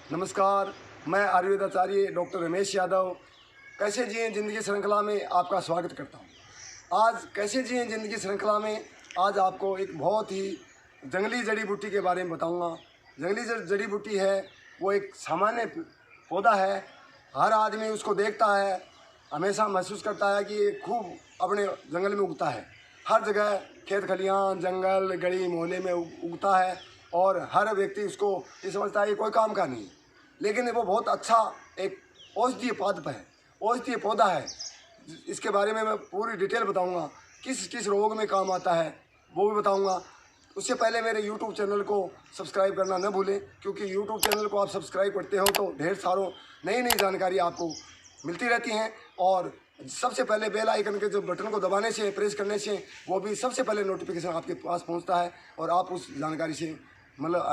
नमस्कार, मैं आयुर्वेदाचार्य डॉक्टर रमेश यादव कैसे जिए ज़िंदगी श्रृंखला में आपका स्वागत करता हूँ। आज कैसे जिए ज़िंदगी श्रृंखला में आज आपको एक बहुत ही जंगली जड़ी बूटी के बारे में बताऊँगा। जंगली जड़ी बूटी है वो एक सामान्य पौधा है, हर आदमी उसको देखता है, हमेशा महसूस करता है कि ये खूब अपने जंगल में उगता है। हर जगह खेत खलियान, जंगल, गली मोहल्ले में उगता है और हर व्यक्ति उसको ये समझता है ये कोई काम का नहीं है, लेकिन वो बहुत अच्छा एक औषधीय पादप है, औषधीय पौधा है। इसके बारे में मैं पूरी डिटेल बताऊंगा, किस किस रोग में काम आता है वो भी बताऊंगा। उससे पहले मेरे YouTube चैनल को सब्सक्राइब करना न भूलें, क्योंकि YouTube चैनल को आप सब्सक्राइब करते हो तो ढेर सारों नई नई जानकारी आपको मिलती रहती हैं। और सबसे पहले बेल आइकन के जो बटन को दबाने से, प्रेस करने से वो भी सबसे पहले नोटिफिकेशन आपके पास पहुंचता है और आप उस जानकारी से मतलब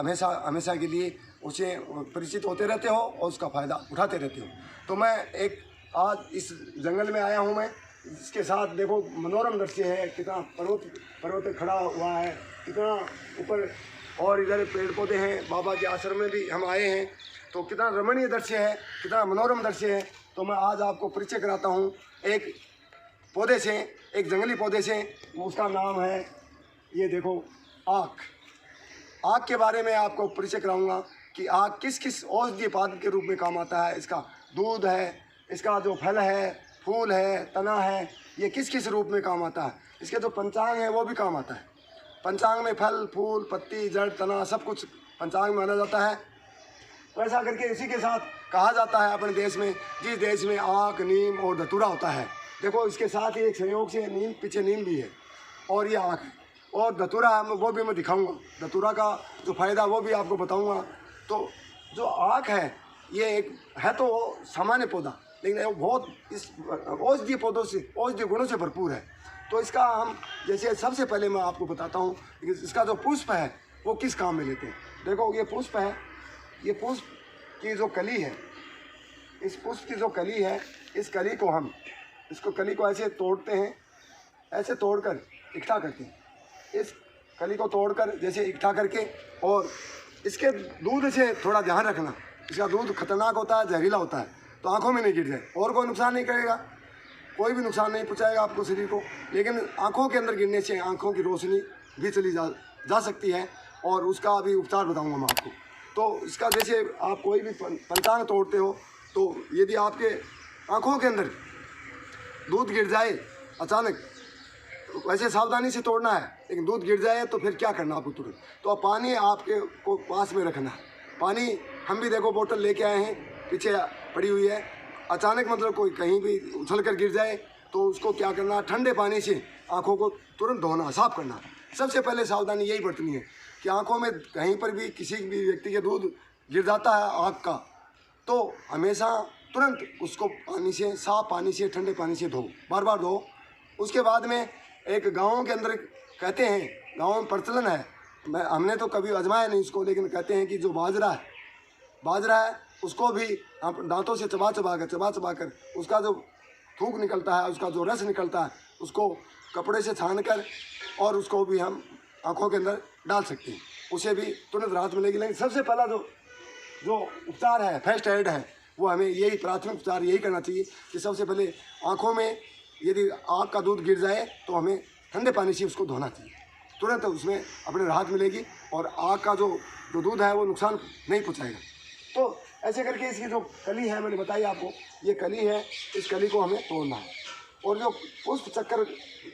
हमेशा के लिए उसे परिचित होते रहते हो और उसका फ़ायदा उठाते रहते हो। तो मैं एक आज इस जंगल में आया हूं। मैं इसके साथ देखो मनोरम दृश्य है, कितना पर्वत खड़ा हुआ है, कितना ऊपर, और इधर पेड़ पौधे हैं। बाबा के आश्रम में भी हम आए हैं, तो कितना रमणीय दृश्य है, कितना मनोरम दृश्य है। तो मैं आज आपको परिचय कराता हूँ एक पौधे से, एक जंगली पौधे से। उसका नाम है, ये देखो, आक। आक के बारे में आपको परिचय कराऊंगा कि आक किस किस औषधीय पादप के रूप में काम आता है। इसका दूध है, इसका जो फल है, फूल है, तना है, ये किस किस रूप में काम आता है। इसके जो पंचांग है वो भी काम आता है। पंचांग में फल, फूल, पत्ती, जड़, तना सब कुछ पंचांग में माना जाता है। तो ऐसा करके इसी के साथ कहा जाता है अपने देश में, जिस देश में आक, नीम और धतूरा होता है। देखो इसके साथ ही एक संयोग से नीम, पीछे नीम भी है और ये आक है और धतूरा है, वो भी मैं दिखाऊंगा। धतूरा का जो फ़ायदा वो भी आपको बताऊंगा। तो जो आक है ये एक है तो सामान्य पौधा, लेकिन वो बहुत इस औषधीय पौधों से, औषधीय गुणों से भरपूर है। तो इसका हम जैसे सबसे पहले मैं आपको बताता हूँ इसका जो पुष्प है वो किस काम में लेते हैं। देखो ये पुष्प है, ये पुष्प की जो कली है, इस पुष्प की जो कली है, इस कली को हम इसको कली को ऐसे तोड़ते हैं, ऐसे तोड़कर इकट्ठा करते हैं। इस कली को तोड़कर जैसे इकट्ठा करके, और इसके दूध से थोड़ा ध्यान रखना, इसका दूध खतरनाक होता है, जहरीला होता है, तो आंखों में नहीं गिर जाए और कोई नुकसान नहीं करेगा, कोई भी नुकसान नहीं पहुंचाएगा आपको शरीर को। लेकिन आंखों के अंदर गिरने से आंखों की रोशनी भी चली जा सकती है और उसका अभी उपचार बताऊँगा मैं आपको। तो इसका जैसे आप कोई भी पंचांग तोड़ते हो तो यदि आपके आँखों के अंदर दूध गिर जाए अचानक, तो वैसे सावधानी से तोड़ना है, लेकिन दूध गिर जाए तो फिर क्या करना आपको तुरंत, तो आप पानी आपके को पास में रखना है। पानी हम भी देखो बोतल लेके आए हैं, पीछे पड़ी हुई है। अचानक मतलब कोई कहीं भी उछल कर गिर जाए तो उसको क्या करना, ठंडे पानी से आँखों को तुरंत धोना, साफ करना। सबसे पहले सावधानी यही बरतनी है कि आँखों में कहीं पर भी किसी भी व्यक्ति के दूध गिर जाता है आँख का, तो हमेशा तुरंत उसको पानी से, साफ पानी से, ठंडे पानी से धो, बार बार धो। उसके बाद में एक गाँव के अंदर कहते हैं, गाँव में प्रचलन है, हमने तो कभी आजमाया नहीं इसको, लेकिन कहते हैं कि जो बाजरा है उसको भी हम दांतों से चबा चबा कर उसका जो थूक निकलता है, उसका जो रस निकलता है, उसको कपड़े से छान कर और उसको भी हम आँखों के अंदर डाल सकते हैं, उसे भी तुरंत राहत मिलेगी। लेकिन सबसे पहला जो उपचार है, फर्स्ट एड है, वो हमें यही प्राथमिक उपचार यही करना चाहिए कि सबसे पहले आँखों में यदि आँख का दूध गिर जाए तो हमें ठंडे पानी से उसको धोना चाहिए, तुरंत उसमें अपने राहत मिलेगी और आँख का जो दूध है वो नुकसान नहीं पहुँचाएगा। तो ऐसे करके इसकी जो कली है मैंने बताई आपको, ये कली है, इस कली को हमें तोड़ना है। और जो पुष्प चक्कर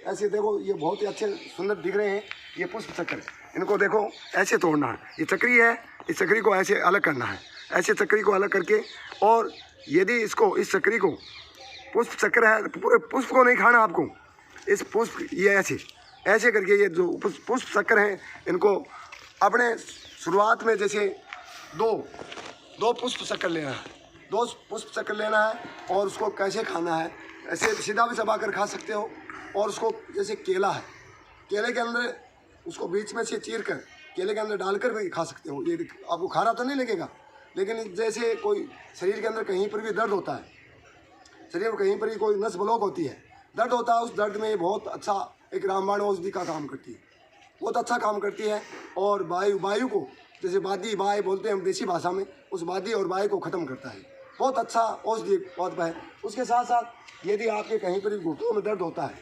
ऐसे देखो, ये बहुत ही अच्छे सुंदर दिख रहे हैं, ये पुष्प चक्कर, इनको देखो ऐसे तोड़ना है। ये चक्री है, इस चक्री को ऐसे अलग करना है, ऐसे चक्री को अलग करके, और यदि इसको, इस चक्री को, पुष्प चक्र है, पूरे पुष्प को नहीं खाना आपको, इस पुष्प, ये ऐसे करके ये जो पुष्प चक्र हैं इनको अपने शुरुआत में जैसे दो पुष्प चक्कर लेना है, 2 पुष्प चक्कर लेना है। और उसको कैसे खाना है, ऐसे सीधा भी चबा कर खा सकते हो, और उसको जैसे केला है, केले के अंदर उसको बीच में से चीर कर केले के अंदर डालकर भी खा सकते हो। ये आपको खारा तो नहीं लगेगा, लेकिन जैसे कोई शरीर के अंदर कहीं पर भी दर्द होता है, शरीर में कहीं पर भी कोई नस ब्लॉक होती है, दर्द होता है, उस दर्द में ये बहुत अच्छा एक रामबाण औषधि का काम करती है, बहुत अच्छा काम करती है। और वायु को जैसे बादी बाय बोलते हैं हम देसी भाषा में, उस बादी और बाय को ख़त्म करता है। बहुत अच्छा औषधि पौधा है। उसके साथ साथ यदि आपके कहीं पर भी घुटनों में दर्द होता है,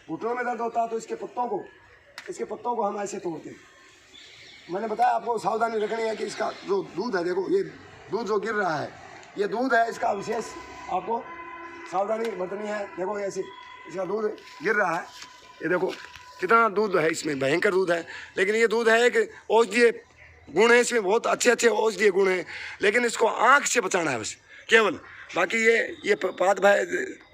घुटनों में दर्द होता है, तो इसके पत्तों को हम ऐसे तोड़ते हैं। मैंने बताया आपको सावधानी रखनी है कि इसका जो दूध है, देखो ये दूध जो गिर रहा है, ये दूध है, इसका विशेष आपको सावधानी बरतनी है। देखो ऐसे इसका दूध गिर रहा है, ये देखो कितना दूध है, इसमें भयंकर दूध है। लेकिन ये दूध है एक औषधीय गुण है, इसमें बहुत अच्छे अच्छे औषधीय गुण हैं। लेकिन इसको आँख से बचाना है बस केवल। बाकी ये पात भाई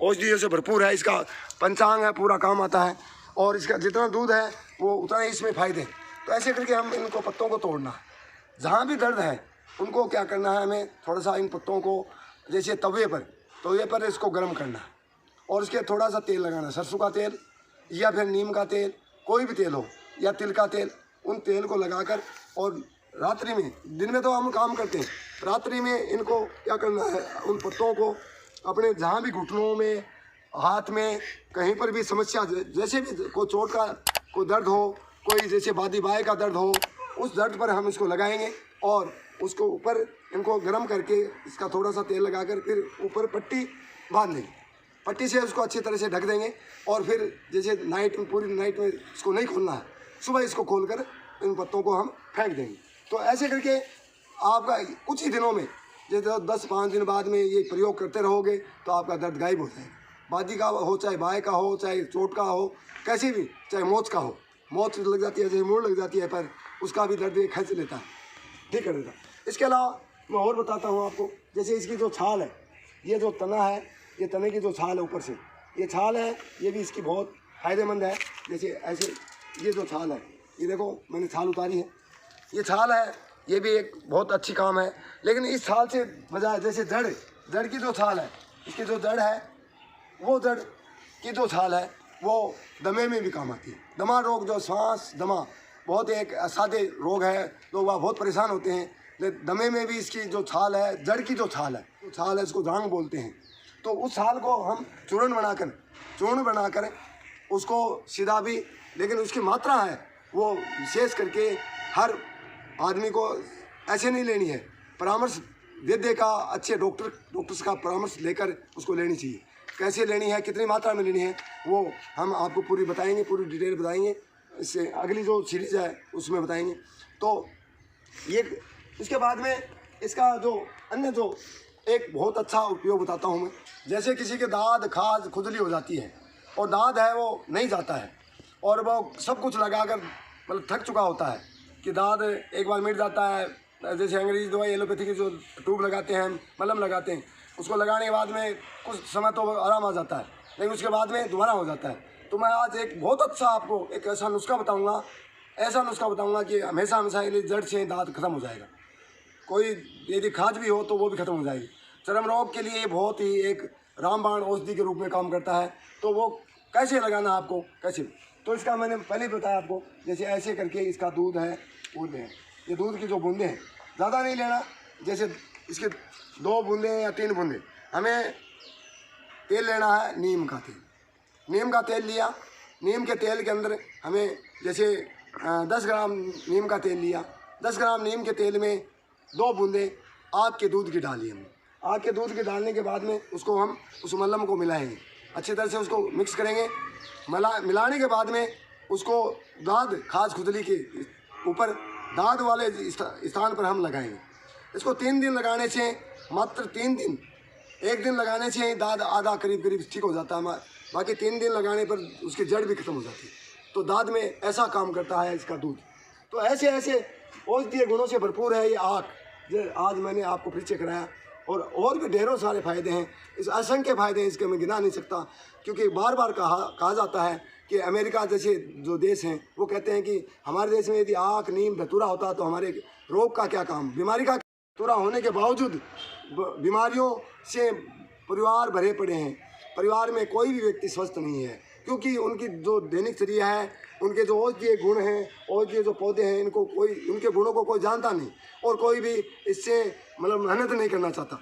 औषधियों से भरपूर है, इसका पंचांग है, पूरा काम आता है। और इसका जितना दूध है वो उतना ही इसमें फ़ायदे। तो ऐसे करके हम इनको पत्तों को तोड़ना है। जहाँ भी दर्द है उनको क्या करना है, हमें थोड़ा सा इन पत्तों को जैसे तवे पर इसको गर्म करना है और उसके थोड़ा सा तेल लगाना, सरसों का तेल या फिर नीम का तेल, कोई भी तेल हो, या तिल का तेल। उन तेल को लगाकर और रात्रि में, दिन में तो हम काम करते हैं, रात्रि में इनको क्या करना है, उन पत्तों को अपने जहाँ भी घुटनों में, हाथ में, कहीं पर भी समस्या, जैसे भी कोई चोट का कोई दर्द हो, कोई जैसे बादी बाय का दर्द हो, उस दर्द पर हम इसको लगाएंगे और उसको ऊपर इनको गर्म करके इसका थोड़ा सा तेल लगाकर फिर ऊपर पट्टी बांध देंगे। पट्टी से उसको अच्छी तरह से ढक देंगे और फिर जैसे नाइट में, पूरी नाइट में इसको नहीं खोलना है, सुबह इसको खोलकर इन पत्तों को हम फेंक देंगे। तो ऐसे करके आपका कुछ ही दिनों में, जैसे 10-5 दिन बाद में ये प्रयोग करते रहोगे तो आपका दर्द गायब हो जाएगा। बादी का हो, चाहे बाय का हो, चाहे चोट का हो, कैसे भी, चाहे मोच का हो, मोच लग जाती है, जैसे मुड़ लग जाती है पर, उसका भी दर्द ये खींच लेता है, ठीक कर देता है। इसके अलावा मैं और बताता हूँ आपको, जैसे इसकी जो छाल है, ये जो तना है, ये तने की जो छाल है ऊपर से, ये छाल है, ये भी इसकी बहुत फ़ायदेमंद है। जैसे ऐसे ये जो छाल है, ये देखो मैंने छाल उतारी है, ये छाल है, ये भी एक बहुत अच्छी काम है। लेकिन इस छाल से बजाय जैसे जड़ की जो छाल है, इसकी जो जड़ है, वो जड़ की जो छाल है वो दमे में भी काम आती है। दमा रोग, जो सांस दमा बहुत एक असाध्य रोग है, लोग वहाँ बहुत परेशान होते हैं। लेकिन दमे में भी इसकी जो छाल है, जड़ की जो छाल है इसको जांग बोलते हैं। तो उस छाल को हम चूर्ण बनाकर उसको सीधा भी, लेकिन उसकी मात्रा है वो विशेष करके हर आदमी को ऐसे नहीं लेनी है, परामर्श वैद्य का, अच्छे डॉक्टर्स का परामर्श लेकर उसको लेनी चाहिए। कैसे लेनी है, कितनी मात्रा में लेनी है, वो हम आपको पूरी बताएंगे, पूरी डिटेल बताएंगे, इससे अगली जो सीरीज़ है उसमें बताएंगे। तो ये इसके बाद में इसका जो अन्य जो एक बहुत अच्छा उपयोग बताता हूँ मैं। जैसे किसी के दाद, खाज, खुजली हो जाती है और दाद है वो नहीं जाता है और वो सब कुछ लगाकर मतलब थक चुका होता है कि दाद एक बार मिट जाता है। जैसे अंग्रेजी दवाई एलोपैथी की जो ट्यूब लगाते हैं, मलम लगाते हैं, उसको लगाने के बाद में कुछ समय तो आराम आ जाता है, लेकिन उसके बाद में दोबारा हो जाता है। तो मैं आज एक बहुत अच्छा आपको एक ऐसा नुस्खा बताऊंगा कि हमेशा के लिए जड़ से दाद खत्म हो जाएगा। कोई यदि खाज भी हो तो वो भी खत्म हो जाएगी। चर्म रोग के लिए बहुत ही एक रामबाण औषधि के रूप में काम करता है। तो वो कैसे लगाना है आपको, कैसे, तो इसका मैंने पहले ही बताया आपको। जैसे ऐसे करके इसका दूध है, बूंदे हैं, ये दूध की जो बूंदे हैं ज़्यादा नहीं लेना, जैसे इसके 2 बूंदे या 3 बूंदे। हमें तेल लेना है, नीम का तेल लिया। नीम के तेल के अंदर हमें जैसे 10 ग्राम नीम का तेल लिया। 10 ग्राम नीम के तेल में 2 बूंदे आग के दूध की डाली हमने। आग के दूध के डालने के बाद में उसको हम उस मलम को मिलाएंगे, अच्छी तरह से उसको मिक्स करेंगे। मिलाने के बाद में उसको दाद, खाज, खुजली के ऊपर दाद वाले स्थान पर हम लगाएंगे। इसको 3 दिन लगाने से, मात्र 3 दिन, 1 दिन लगाने से ही दाद आधा करीब ठीक हो जाता है। बाकी 3 दिन लगाने पर उसकी जड़ भी खत्म हो जाती है। तो दाद में ऐसा काम करता है इसका दूध। तो ऐसे औषधीय गुणों से भरपूर है ये आँख, जो आज मैंने आपको परिचय कराया। और भी ढेरों सारे फ़ायदे हैं, इस असंख्य फ़ायदे हैं, इसके मैं गिना नहीं सकता। क्योंकि बार बार कहा जाता है कि अमेरिका जैसे जो देश हैं वो कहते हैं कि हमारे देश में यदि आँख, नीम, धतूरा होता तो हमारे रोग का क्या काम, बीमारी का। धतूरा होने के बावजूद बीमारियों से परिवार भरे पड़े हैं। परिवार में कोई भी व्यक्ति स्वस्थ नहीं है, क्योंकि उनकी जो दैनिकचर्या है, उनके जो औषधीय गुण हैं, औषधीय जो पौधे हैं, इनको कोई, उनके गुणों को कोई जानता नहीं और कोई भी इससे मतलब मेहनत नहीं करना चाहता।